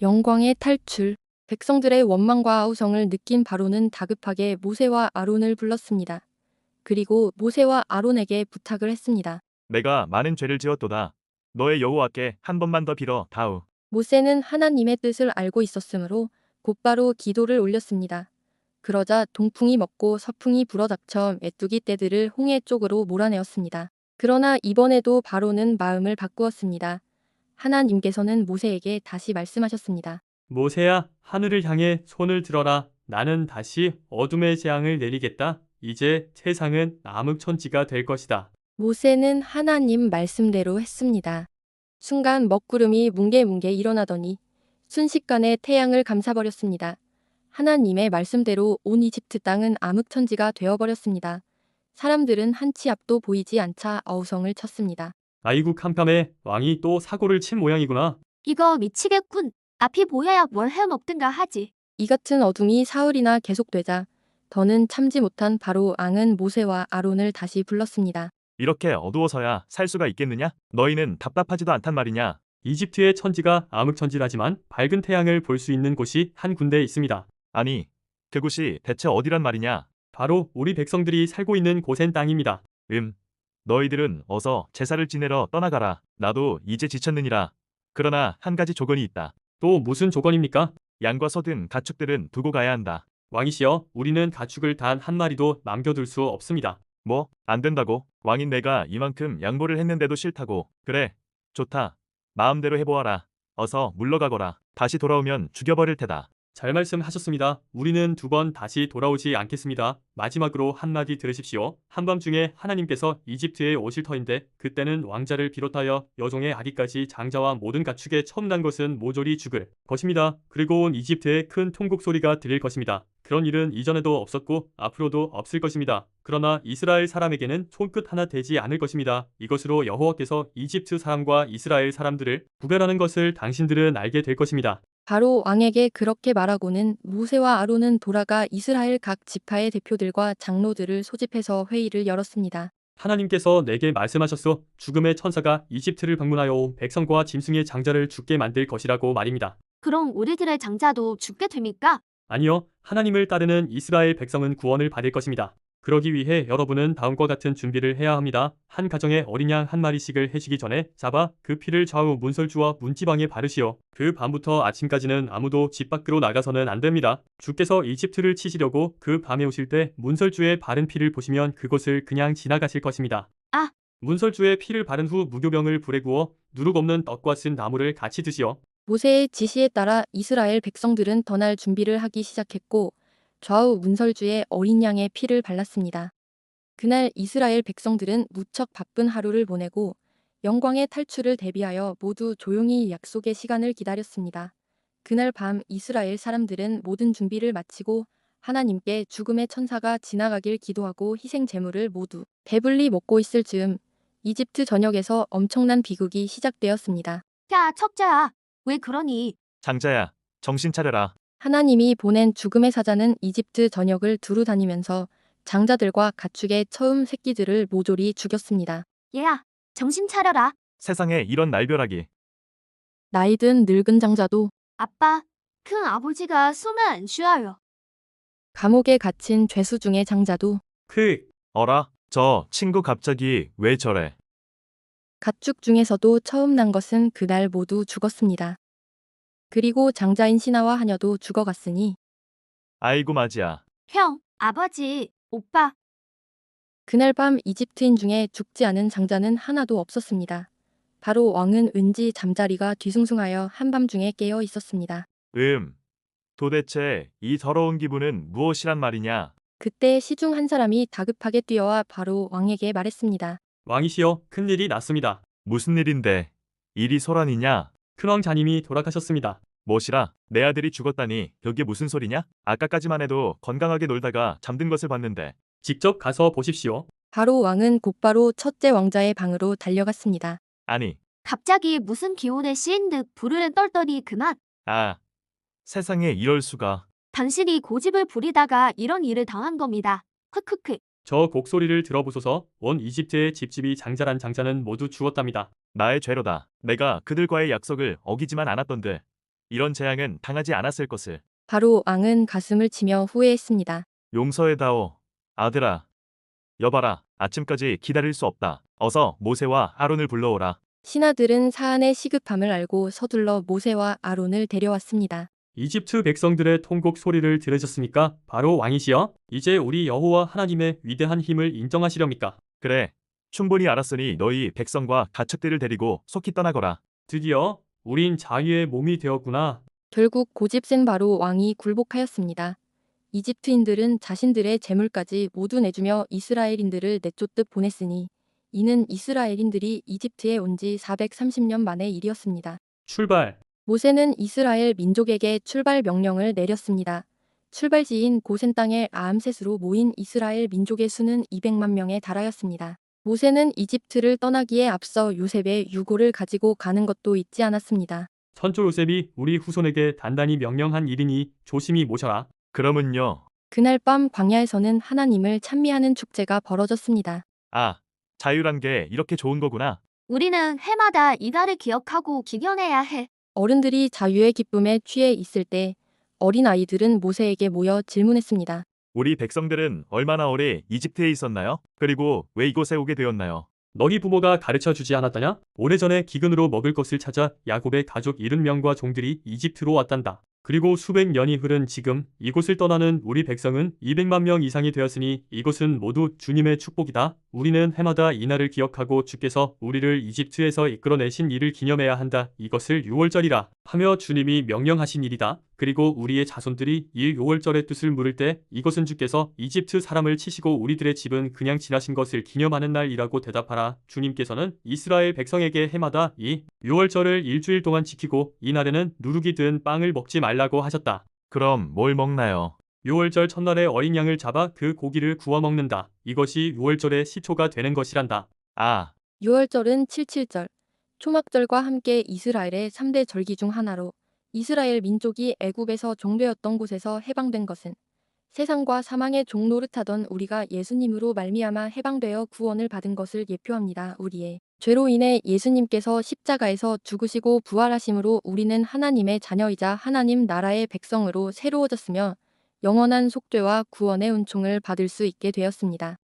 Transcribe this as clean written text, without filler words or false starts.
영광의 탈출. 백성들의 원망과 아우성을 느낀 바로는 다급하게 모세와 아론을 불렀습니다. 그리고 모세와 아론에게 부탁을 했습니다. 내가 많은 죄를 지었도다. 너의 여호와께 한 번만 더 빌어 다우. 모세는 하나님의 뜻을 알고 있었으므로 곧바로 기도를 올렸습니다. 그러자 동풍이 먹고 서풍이 불어닥쳐 메뚜기 떼들을 홍해 쪽으로 몰아내었습니다. 그러나 이번에도 바로는 마음을 바꾸었습니다. 하나님께서는 모세에게 다시 말씀하셨습니다. 모세야, 하늘을 향해 손을 들어라. 나는 다시 어둠의 재앙을 내리겠다. 이제 세상은 암흑천지가 될 것이다. 모세는 하나님 말씀대로 했습니다. 순간 먹구름이 뭉게뭉게 일어나더니 순식간에 태양을 감싸버렸습니다. 하나님의 말씀대로 온 이집트 땅은 암흑천지가 되어버렸습니다. 사람들은 한 치 앞도 보이지 않자 어우성을 쳤습니다. 아이고 캄캄해. 왕이 또 사고를 친 모양이구나. 이거 미치겠군. 앞이 보여야 뭘 해먹든가 하지. 이 같은 어둠이 사흘이나 계속되자 더는 참지 못한 바로 왕은 모세와 아론을 다시 불렀습니다. 이렇게 어두워서야 살 수가 있겠느냐? 너희는 답답하지도 않단 말이냐? 이집트의 천지가 암흑천지라지만 밝은 태양을 볼 수 있는 곳이 한 군데 있습니다. 아니, 그곳이 대체 어디란 말이냐? 바로 우리 백성들이 살고 있는 고센 땅입니다. 너희들은 어서 제사를 지내러 떠나가라. 나도 이제 지쳤느니라. 그러나 한 가지 조건이 있다. 또 무슨 조건입니까? 양과 소 등 가축들은 두고 가야 한다. 왕이시여, 우리는 가축을 단 한 마리도 남겨둘 수 없습니다. 뭐? 안 된다고? 왕인 내가 이만큼 양보를 했는데도 싫다고. 그래, 좋다. 마음대로 해보아라. 어서 물러가거라. 다시 돌아오면 죽여버릴 테다. 잘 말씀하셨습니다. 우리는 두 번 다시 돌아오지 않겠습니다. 마지막으로 한마디 들으십시오. 한밤중에 하나님께서 이집트에 오실 터인데 그때는 왕자를 비롯하여 여종의 아기까지 장자와 모든 가축에 처음 난 것은 모조리 죽을 것입니다. 그리고 온 이집트에 큰 통곡 소리가 들릴 것입니다. 그런 일은 이전에도 없었고 앞으로도 없을 것입니다. 그러나 이스라엘 사람에게는 손끝 하나 되지 않을 것입니다. 이것으로 여호와께서 이집트 사람과 이스라엘 사람들을 구별하는 것을 당신들은 알게 될 것입니다. 바로 왕에게 그렇게 말하고는 모세와 아론은 돌아가 이스라엘 각 지파의 대표들과 장로들을 소집해서 회의를 열었습니다. 하나님께서 내게 말씀하셨소. 죽음의 천사가 이집트를 방문하여 백성과 짐승의 장자를 죽게 만들 것이라고 말입니다. 그럼 우리들의 장자도 죽게 됩니까? 아니요, 하나님을 따르는 이스라엘 백성은 구원을 받을 것입니다. 그러기 위해 여러분은 다음과 같은 준비를 해야 합니다. 한 가정에 어린 양 한 마리씩을 해시기 전에 잡아 그 피를 좌우 문설주와 문지방에 바르시오. 그 밤부터 아침까지는 아무도 집 밖으로 나가서는 안 됩니다. 주께서 이집트를 치시려고 그 밤에 오실 때 문설주에 바른 피를 보시면 그곳을 그냥 지나가실 것입니다. 아! 문설주에 피를 바른 후 무교병을 불에 구워 누룩 없는 떡과 쓴 나물을 같이 드시오. 모세의 지시에 따라 이스라엘 백성들은 떠날 준비를 하기 시작했고 좌우 문설주에 어린 양의 피를 발랐습니다. 그날 이스라엘 백성들은 무척 바쁜 하루를 보내고 영광의 탈출을 대비하여 모두 조용히 약속의 시간을 기다렸습니다. 그날 밤 이스라엘 사람들은 모든 준비를 마치고 하나님께 죽음의 천사가 지나가길 기도하고 희생 제물을 모두 배불리 먹고 있을 즈음 이집트 전역에서 엄청난 비극이 시작되었습니다. 야, 척자야. 왜 그러니? 장자야, 정신 차려라. 하나님이 보낸 죽음의 사자는 이집트 전역을 두루 다니면서 장자들과 가축의 처음 새끼들을 모조리 죽였습니다. 얘야, 정신 차려라. 세상에 이런 날벼락이. 나이든 늙은 장자도 아빠, 큰 아버지가 숨을 안 쉬어요. 감옥에 갇힌 죄수 중의 장자도 어라, 저 친구 갑자기 왜 저래? 가축 중에서도 처음 난 것은 그날 모두 죽었습니다. 그리고 장자인 신하와 하녀도 죽어갔으니 아이고 맞이야. 형, 아버지, 오빠. 그날 밤 이집트인 중에 죽지 않은 장자는 하나도 없었습니다. 바로 왕은 왠지 잠자리가 뒤숭숭하여 한밤중에 깨어 있었습니다. 도대체 이 더러운 기분은 무엇이란 말이냐? 그때 시중 한 사람이 다급하게 뛰어와 바로 왕에게 말했습니다. 왕이시여, 큰일이 났습니다. 무슨 일인데? 일이 소란이냐? 큰왕 자님이 돌아가셨습니다. 뭐시라? 내 아들이 죽었다니 그게 무슨 소리냐? 아까까지만 해도 건강하게 놀다가 잠든 것을 봤는데. 직접 가서 보십시오. 바로 왕은 곧바로 첫째 왕자의 방으로 달려갔습니다. 아니, 갑자기 무슨 기운에 씌인 듯 부르는 떨더니 그만. 세상에 이럴 수가. 당신이 고집을 부리다가 이런 일을 당한 겁니다. 크크크. 저 곡소리를 들어보소서. 온 이집트의 집집이 장자란 장자는 모두 죽었답니다. 나의 죄로다. 내가 그들과의 약속을 어기지만 않았던데. 이런 재앙은 당하지 않았을 것을. 바로 왕은 가슴을 치며 후회했습니다. 용서해다오. 아들아. 여봐라. 아침까지 기다릴 수 없다. 어서 모세와 아론을 불러오라. 신하들은 사안의 시급함을 알고 서둘러 모세와 아론을 데려왔습니다. 이집트 백성들의 통곡 소리를 들으셨습니까? 바로 왕이시여? 이제 우리 여호와 하나님의 위대한 힘을 인정하시렵니까? 그래. 충분히 알았으니 너희 백성과 가축들을 데리고 속히 떠나거라. 드디어 우린 자유의 몸이 되었구나. 결국 고집센 바로 왕이 굴복하였습니다. 이집트인들은 자신들의 재물까지 모두 내주며 이스라엘인들을 내쫓듯 보냈으니 이는 이스라엘인들이 이집트에 온 지 430년 만의 일이었습니다. 출발. 모세는 이스라엘 민족에게 출발 명령을 내렸습니다. 출발지인 고센 땅의 아암셋으로 모인 이스라엘 민족의 수는 200만 명에 달하였습니다. 모세는 이집트를 떠나기에 앞서 요셉의 유고를 가지고 가는 것도 잊지 않았습니다. 선조 요셉이 우리 후손에게 단단히 명령한 일이니 조심히 모셔라. 그러면요. 그날 밤 광야에서는 하나님을 찬미하는 축제가 벌어졌습니다. 아, 자유란 게 이렇게 좋은 거구나. 우리는 해마다 이날을 기억하고 기견해야 해. 어른들이 자유의 기쁨에 취해 있을 때 어린 아이들은 모세에게 모여 질문했습니다. 우리 백성들은 얼마나 오래 이집트에 있었나요? 그리고 왜 이곳에 오게 되었나요? 너희 부모가 가르쳐 주지 않았더냐? 오래전에 기근으로 먹을 것을 찾아 야곱의 가족 70명과 종들이 이집트로 왔단다. 그리고 수백 년이 흐른 지금 이곳을 떠나는 우리 백성은 200만 명 이상이 되었으니 이것은 모두 주님의 축복이다. 우리는 해마다 이날을 기억하고 주께서 우리를 이집트에서 이끌어내신 일을 기념해야 한다. 이것을 유월절이라 하며 주님이 명령하신 일이다. 그리고 우리의 자손들이 이 유월절의 뜻을 물을 때 이것은 주께서 이집트 사람을 치시고 우리들의 집은 그냥 지나신 것을 기념하는 날이라고 대답하라. 주님께서는 이스라엘 백성에게 해마다 이 유월절을 일주일 동안 지키고 이 날에는 누룩이 든 빵을 먹지 말라고 하셨다. 그럼 뭘 먹나요? 유월절 첫날에 어린 양을 잡아 그 고기를 구워 먹는다. 이것이 유월절의 시초가 되는 것이란다. 아, 6월절은 칠칠절, 초막절과 함께 이스라엘의 3대 절기 중 하나로 이스라엘 민족이 애굽에서 종되었던 곳에서 해방된 것은 세상과 사망의 종 노릇하던 우리가 예수님으로 말미암아 해방되어 구원을 받은 것을 예표합니다. 우리의 죄로 인해 예수님께서 십자가에서 죽으시고 부활하심으로 우리는 하나님의 자녀이자 하나님 나라의 백성으로 새로워졌으며 영원한 속죄와 구원의 은총을 받을 수 있게 되었습니다.